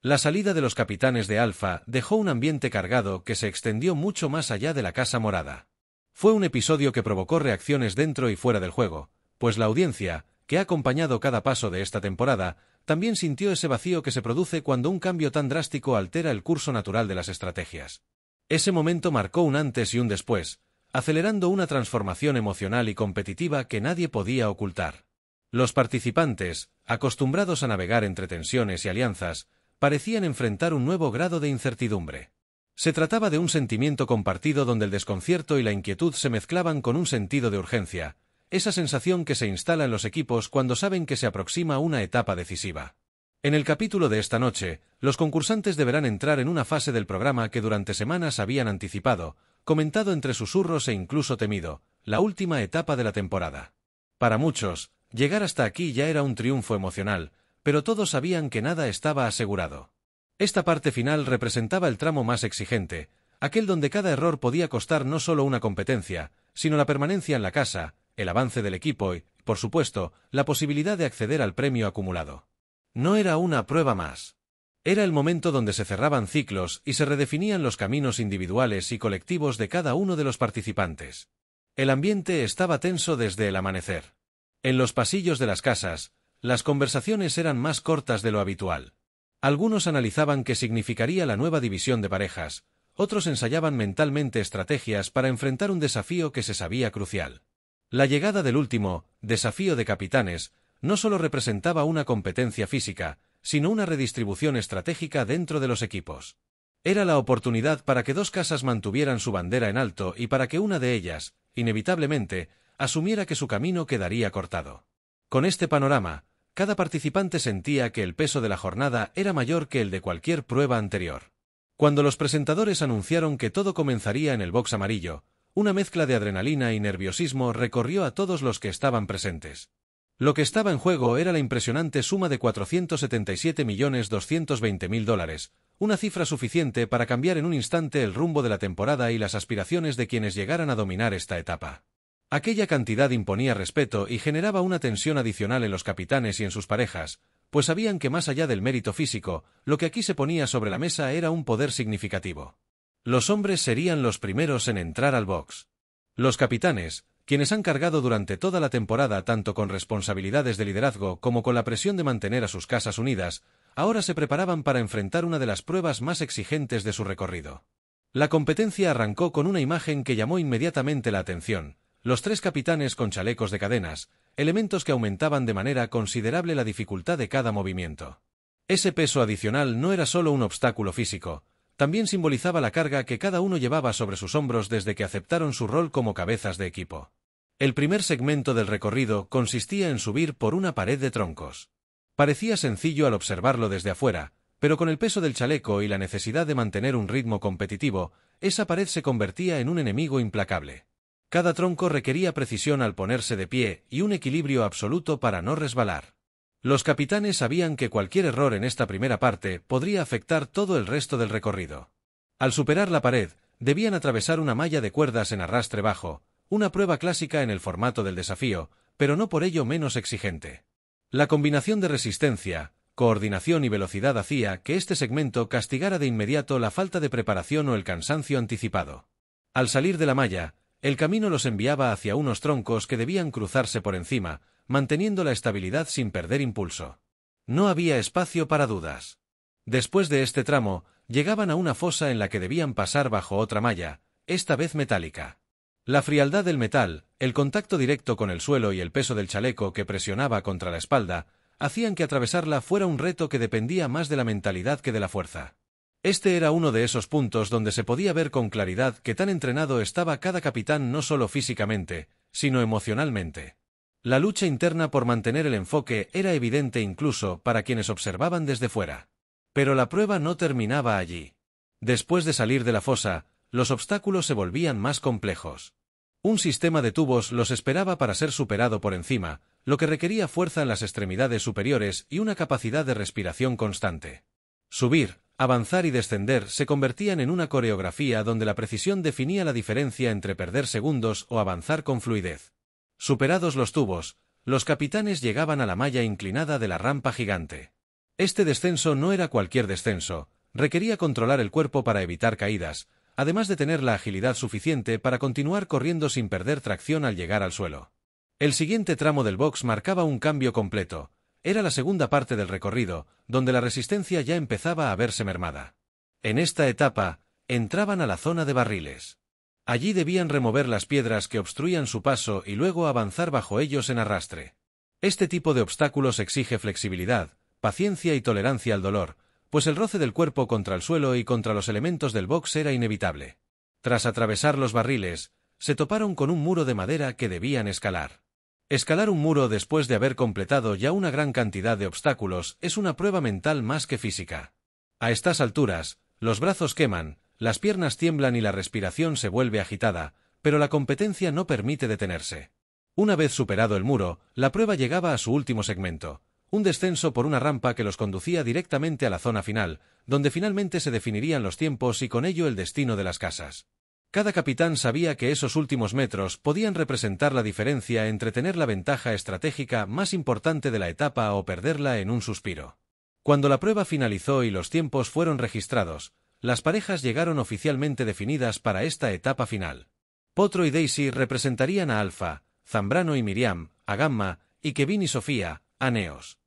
La salida de los capitanes de Alpha dejó un ambiente cargado que se extendió mucho más allá de la Casa Morada. Fue un episodio que provocó reacciones dentro y fuera del juego, pues la audiencia, que ha acompañado cada paso de esta temporada, también sintió ese vacío que se produce cuando un cambio tan drástico altera el curso natural de las estrategias. Ese momento marcó un antes y un después, acelerando una transformación emocional y competitiva que nadie podía ocultar. Los participantes, acostumbrados a navegar entre tensiones y alianzas, parecían enfrentar un nuevo grado de incertidumbre. Se trataba de un sentimiento compartido donde el desconcierto y la inquietud se mezclaban con un sentido de urgencia, esa sensación que se instala en los equipos cuando saben que se aproxima una etapa decisiva. En el capítulo de esta noche, los concursantes deberán entrar en una fase del programa que durante semanas habían anticipado, comentado entre susurros e incluso temido, la última etapa de la temporada. Para muchos, llegar hasta aquí ya era un triunfo emocional, pero todos sabían que nada estaba asegurado. Esta parte final representaba el tramo más exigente, aquel donde cada error podía costar no solo una competencia, sino la permanencia en la casa, el avance del equipo y, por supuesto, la posibilidad de acceder al premio acumulado. No era una prueba más. Era el momento donde se cerraban ciclos y se redefinían los caminos individuales y colectivos de cada uno de los participantes. El ambiente estaba tenso desde el amanecer. En los pasillos de las casas, las conversaciones eran más cortas de lo habitual. Algunos analizaban qué significaría la nueva división de parejas, otros ensayaban mentalmente estrategias para enfrentar un desafío que se sabía crucial. La llegada del último, desafío de capitanes, no solo representaba una competencia física, sino una redistribución estratégica dentro de los equipos. Era la oportunidad para que dos casas mantuvieran su bandera en alto y para que una de ellas, inevitablemente, asumiera que su camino quedaría cortado. Con este panorama, cada participante sentía que el peso de la jornada era mayor que el de cualquier prueba anterior. Cuando los presentadores anunciaron que todo comenzaría en el box amarillo, una mezcla de adrenalina y nerviosismo recorrió a todos los que estaban presentes. Lo que estaba en juego era la impresionante suma de $477.220.000, una cifra suficiente para cambiar en un instante el rumbo de la temporada y las aspiraciones de quienes llegaran a dominar esta etapa. Aquella cantidad imponía respeto y generaba una tensión adicional en los capitanes y en sus parejas, pues sabían que más allá del mérito físico, lo que aquí se ponía sobre la mesa era un poder significativo. Los hombres serían los primeros en entrar al box. Los capitanes, quienes han cargado durante toda la temporada tanto con responsabilidades de liderazgo como con la presión de mantener a sus casas unidas, ahora se preparaban para enfrentar una de las pruebas más exigentes de su recorrido. La competencia arrancó con una imagen que llamó inmediatamente la atención: los tres capitanes con chalecos de cadenas, elementos que aumentaban de manera considerable la dificultad de cada movimiento. Ese peso adicional no era solo un obstáculo físico, también simbolizaba la carga que cada uno llevaba sobre sus hombros desde que aceptaron su rol como cabezas de equipo. El primer segmento del recorrido consistía en subir por una pared de troncos. Parecía sencillo al observarlo desde afuera, pero con el peso del chaleco y la necesidad de mantener un ritmo competitivo, esa pared se convertía en un enemigo implacable. Cada tronco requería precisión al ponerse de pie y un equilibrio absoluto para no resbalar. Los capitanes sabían que cualquier error en esta primera parte podría afectar todo el resto del recorrido. Al superar la pared, debían atravesar una malla de cuerdas en arrastre bajo, una prueba clásica en el formato del desafío, pero no por ello menos exigente. La combinación de resistencia, coordinación y velocidad hacía que este segmento castigara de inmediato la falta de preparación o el cansancio anticipado. Al salir de la malla, el camino los enviaba hacia unos troncos que debían cruzarse por encima, manteniendo la estabilidad sin perder impulso. No había espacio para dudas. Después de este tramo, llegaban a una fosa en la que debían pasar bajo otra malla, esta vez metálica. La frialdad del metal, el contacto directo con el suelo y el peso del chaleco que presionaba contra la espalda, hacían que atravesarla fuera un reto que dependía más de la mentalidad que de la fuerza. Este era uno de esos puntos donde se podía ver con claridad que tan entrenado estaba cada capitán no solo físicamente, sino emocionalmente. La lucha interna por mantener el enfoque era evidente incluso para quienes observaban desde fuera. Pero la prueba no terminaba allí. Después de salir de la fosa, los obstáculos se volvían más complejos. Un sistema de tubos los esperaba para ser superado por encima, lo que requería fuerza en las extremidades superiores y una capacidad de respiración constante. Subir, avanzar y descender se convertían en una coreografía donde la precisión definía la diferencia entre perder segundos o avanzar con fluidez. Superados los tubos, los capitanes llegaban a la malla inclinada de la rampa gigante. Este descenso no era cualquier descenso, requería controlar el cuerpo para evitar caídas, además de tener la agilidad suficiente para continuar corriendo sin perder tracción al llegar al suelo. El siguiente tramo del box marcaba un cambio completo. Era la segunda parte del recorrido, donde la resistencia ya empezaba a verse mermada. En esta etapa, entraban a la zona de barriles. Allí debían remover las piedras que obstruían su paso y luego avanzar bajo ellos en arrastre. Este tipo de obstáculos exige flexibilidad, paciencia y tolerancia al dolor, pues el roce del cuerpo contra el suelo y contra los elementos del box era inevitable. Tras atravesar los barriles, se toparon con un muro de madera que debían escalar. Escalar un muro después de haber completado ya una gran cantidad de obstáculos es una prueba mental más que física. A estas alturas, los brazos queman, las piernas tiemblan y la respiración se vuelve agitada, pero la competencia no permite detenerse. Una vez superado el muro, la prueba llegaba a su último segmento, un descenso por una rampa que los conducía directamente a la zona final, donde finalmente se definirían los tiempos y con ello el destino de las casas. Cada capitán sabía que esos últimos metros podían representar la diferencia entre tener la ventaja estratégica más importante de la etapa o perderla en un suspiro. Cuando la prueba finalizó y los tiempos fueron registrados, las parejas llegaron oficialmente definidas para esta etapa final. Potro y Daisy representarían a Alfa, Zambrano y Miriam, a Gamma, y Kevin y Sofía, a Neos.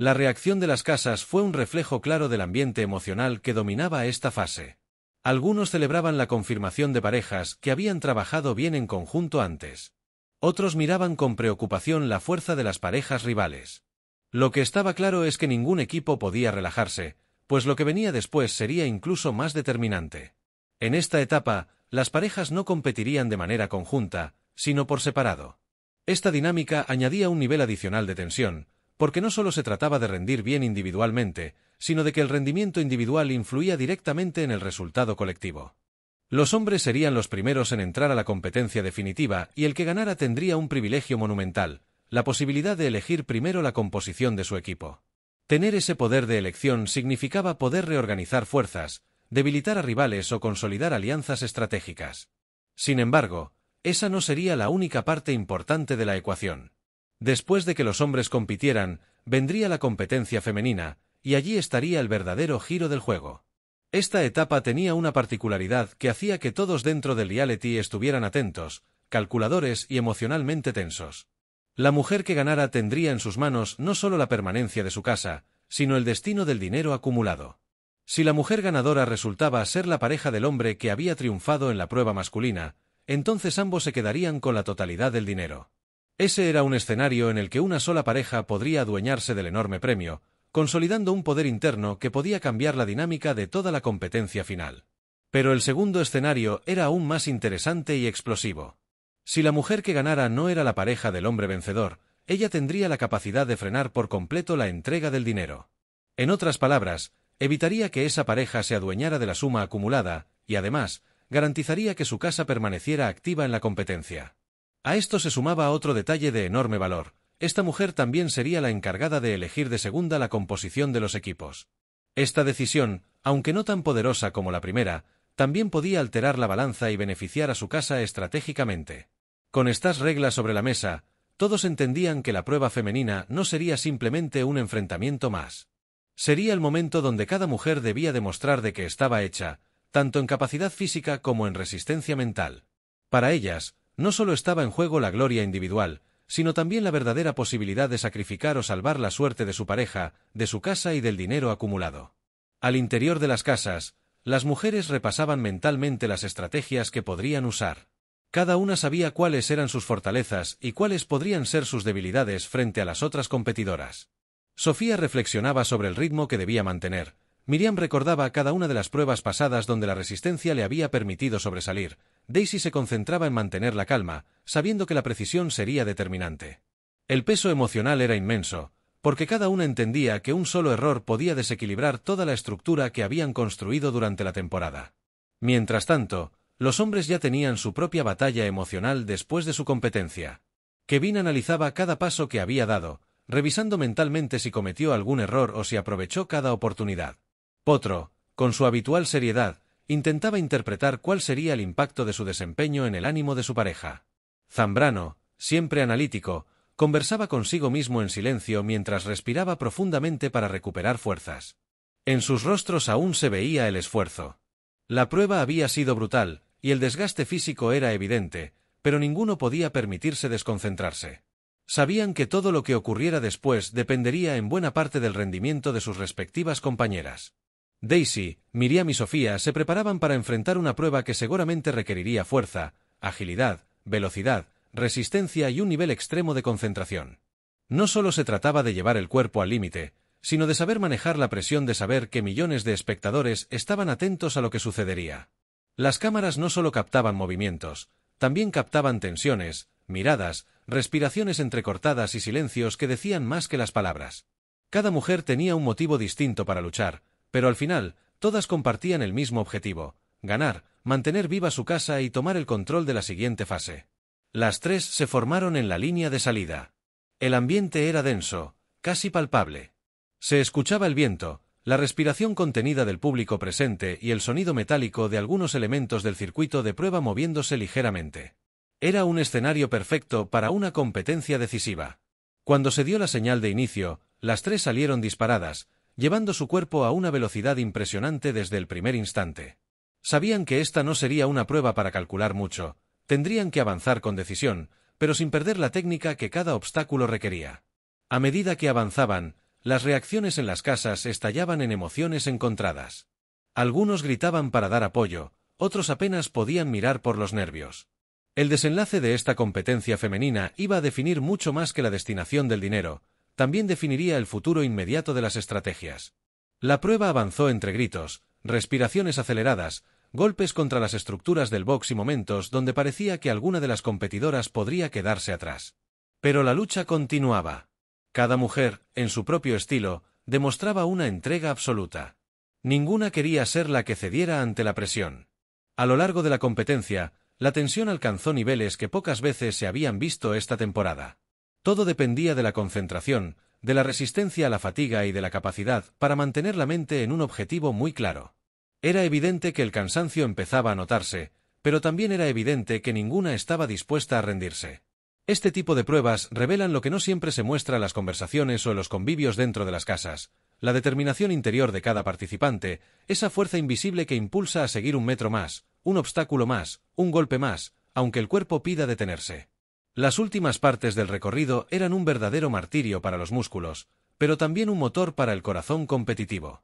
La reacción de las casas fue un reflejo claro del ambiente emocional que dominaba esta fase. Algunos celebraban la confirmación de parejas que habían trabajado bien en conjunto antes. Otros miraban con preocupación la fuerza de las parejas rivales. Lo que estaba claro es que ningún equipo podía relajarse, pues lo que venía después sería incluso más determinante. En esta etapa, las parejas no competirían de manera conjunta, sino por separado. Esta dinámica añadía un nivel adicional de tensión, porque no solo se trataba de rendir bien individualmente, sino de que el rendimiento individual influía directamente en el resultado colectivo. Los hombres serían los primeros en entrar a la competencia definitiva y el que ganara tendría un privilegio monumental, la posibilidad de elegir primero la composición de su equipo. Tener ese poder de elección significaba poder reorganizar fuerzas, debilitar a rivales o consolidar alianzas estratégicas. Sin embargo, esa no sería la única parte importante de la ecuación. Después de que los hombres compitieran, vendría la competencia femenina, y allí estaría el verdadero giro del juego. Esta etapa tenía una particularidad que hacía que todos dentro del reality estuvieran atentos, calculadores y emocionalmente tensos. La mujer que ganara tendría en sus manos no solo la permanencia de su casa, sino el destino del dinero acumulado. Si la mujer ganadora resultaba ser la pareja del hombre que había triunfado en la prueba masculina, entonces ambos se quedarían con la totalidad del dinero. Ese era un escenario en el que una sola pareja podría adueñarse del enorme premio, consolidando un poder interno que podía cambiar la dinámica de toda la competencia final. Pero el segundo escenario era aún más interesante y explosivo. Si la mujer que ganara no era la pareja del hombre vencedor, ella tendría la capacidad de frenar por completo la entrega del dinero. En otras palabras, evitaría que esa pareja se adueñara de la suma acumulada, y además, garantizaría que su casa permaneciera activa en la competencia. A esto se sumaba otro detalle de enorme valor. Esta mujer también sería la encargada de elegir de segunda la composición de los equipos. Esta decisión, aunque no tan poderosa como la primera, también podía alterar la balanza y beneficiar a su casa estratégicamente. Con estas reglas sobre la mesa, todos entendían que la prueba femenina no sería simplemente un enfrentamiento más. Sería el momento donde cada mujer debía demostrar de qué estaba hecha, tanto en capacidad física como en resistencia mental. Para ellas, no solo estaba en juego la gloria individual, sino también la verdadera posibilidad de sacrificar o salvar la suerte de su pareja, de su casa y del dinero acumulado. Al interior de las casas, las mujeres repasaban mentalmente las estrategias que podrían usar. Cada una sabía cuáles eran sus fortalezas y cuáles podrían ser sus debilidades frente a las otras competidoras. Sofía reflexionaba sobre el ritmo que debía mantener. Miriam recordaba cada una de las pruebas pasadas donde la resistencia le había permitido sobresalir. Daisy se concentraba en mantener la calma, sabiendo que la precisión sería determinante. El peso emocional era inmenso, porque cada una entendía que un solo error podía desequilibrar toda la estructura que habían construido durante la temporada. Mientras tanto, los hombres ya tenían su propia batalla emocional después de su competencia. Kevin analizaba cada paso que había dado, revisando mentalmente si cometió algún error o si aprovechó cada oportunidad. Potro, con su habitual seriedad, intentaba interpretar cuál sería el impacto de su desempeño en el ánimo de su pareja. Zambrano, siempre analítico, Conversaba consigo mismo en silencio mientras respiraba profundamente para recuperar fuerzas. En sus rostros aún se veía el esfuerzo. La prueba había sido brutal, y el desgaste físico era evidente, pero ninguno podía permitirse desconcentrarse. Sabían que todo lo que ocurriera después dependería en buena parte del rendimiento de sus respectivas compañeras. Daisy, Miriam y Sofía se preparaban para enfrentar una prueba que seguramente requeriría fuerza, agilidad, velocidad, resistencia y un nivel extremo de concentración. No solo se trataba de llevar el cuerpo al límite, sino de saber manejar la presión de saber que millones de espectadores estaban atentos a lo que sucedería. Las cámaras no solo captaban movimientos, también captaban tensiones, miradas, respiraciones entrecortadas y silencios que decían más que las palabras. Cada mujer tenía un motivo distinto para luchar, pero al final, todas compartían el mismo objetivo: ganar, mantener viva su casa y tomar el control de la siguiente fase. Las tres se formaron en la línea de salida. El ambiente era denso, casi palpable. Se escuchaba el viento, la respiración contenida del público presente y el sonido metálico de algunos elementos del circuito de prueba moviéndose ligeramente. Era un escenario perfecto para una competencia decisiva. Cuando se dio la señal de inicio, las tres salieron disparadas, llevando su cuerpo a una velocidad impresionante desde el primer instante. Sabían que esta no sería una prueba para calcular mucho, tendrían que avanzar con decisión, pero sin perder la técnica que cada obstáculo requería. A medida que avanzaban, las reacciones en las casas estallaban en emociones encontradas. Algunos gritaban para dar apoyo, otros apenas podían mirar por los nervios. El desenlace de esta competencia femenina iba a definir mucho más que la destinación del dinero, también definiría el futuro inmediato de las estrategias. La prueba avanzó entre gritos, respiraciones aceleradas, golpes contra las estructuras del box y momentos donde parecía que alguna de las competidoras podría quedarse atrás. Pero la lucha continuaba. Cada mujer, en su propio estilo, demostraba una entrega absoluta. Ninguna quería ser la que cediera ante la presión. A lo largo de la competencia, la tensión alcanzó niveles que pocas veces se habían visto esta temporada. Todo dependía de la concentración, de la resistencia a la fatiga y de la capacidad para mantener la mente en un objetivo muy claro. Era evidente que el cansancio empezaba a notarse, pero también era evidente que ninguna estaba dispuesta a rendirse. Este tipo de pruebas revelan lo que no siempre se muestra en las conversaciones o en los convivios dentro de las casas: la determinación interior de cada participante, esa fuerza invisible que impulsa a seguir un metro más, un obstáculo más, un golpe más, aunque el cuerpo pida detenerse. Las últimas partes del recorrido eran un verdadero martirio para los músculos, pero también un motor para el corazón competitivo.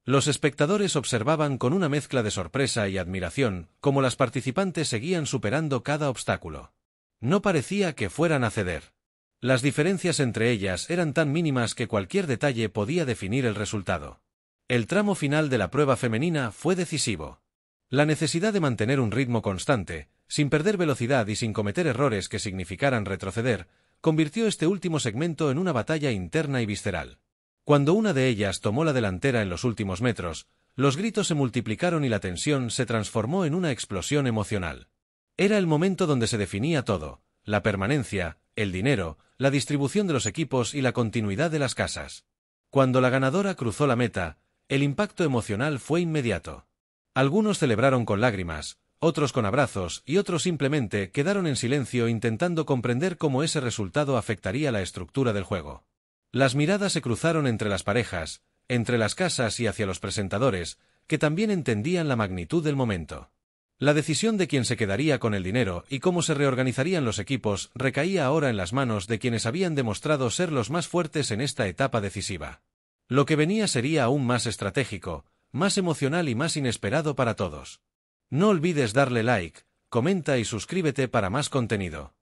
Los espectadores observaban con una mezcla de sorpresa y admiración cómo las participantes seguían superando cada obstáculo. No parecía que fueran a ceder. Las diferencias entre ellas eran tan mínimas que cualquier detalle podía definir el resultado. El tramo final de la prueba femenina fue decisivo. La necesidad de mantener un ritmo constante, sin perder velocidad y sin cometer errores que significaran retroceder, convirtió este último segmento en una batalla interna y visceral. Cuando una de ellas tomó la delantera en los últimos metros, los gritos se multiplicaron y la tensión se transformó en una explosión emocional. Era el momento donde se definía todo: la permanencia, el dinero, la distribución de los equipos y la continuidad de las casas. Cuando la ganadora cruzó la meta, el impacto emocional fue inmediato. Algunos celebraron con lágrimas, otros con abrazos y otros simplemente quedaron en silencio intentando comprender cómo ese resultado afectaría la estructura del juego. Las miradas se cruzaron entre las parejas, entre las casas y hacia los presentadores, que también entendían la magnitud del momento. La decisión de quién se quedaría con el dinero y cómo se reorganizarían los equipos recaía ahora en las manos de quienes habían demostrado ser los más fuertes en esta etapa decisiva. Lo que venía sería aún más estratégico, más emocional y más inesperado para todos. No olvides darle like, comenta y suscríbete para más contenido.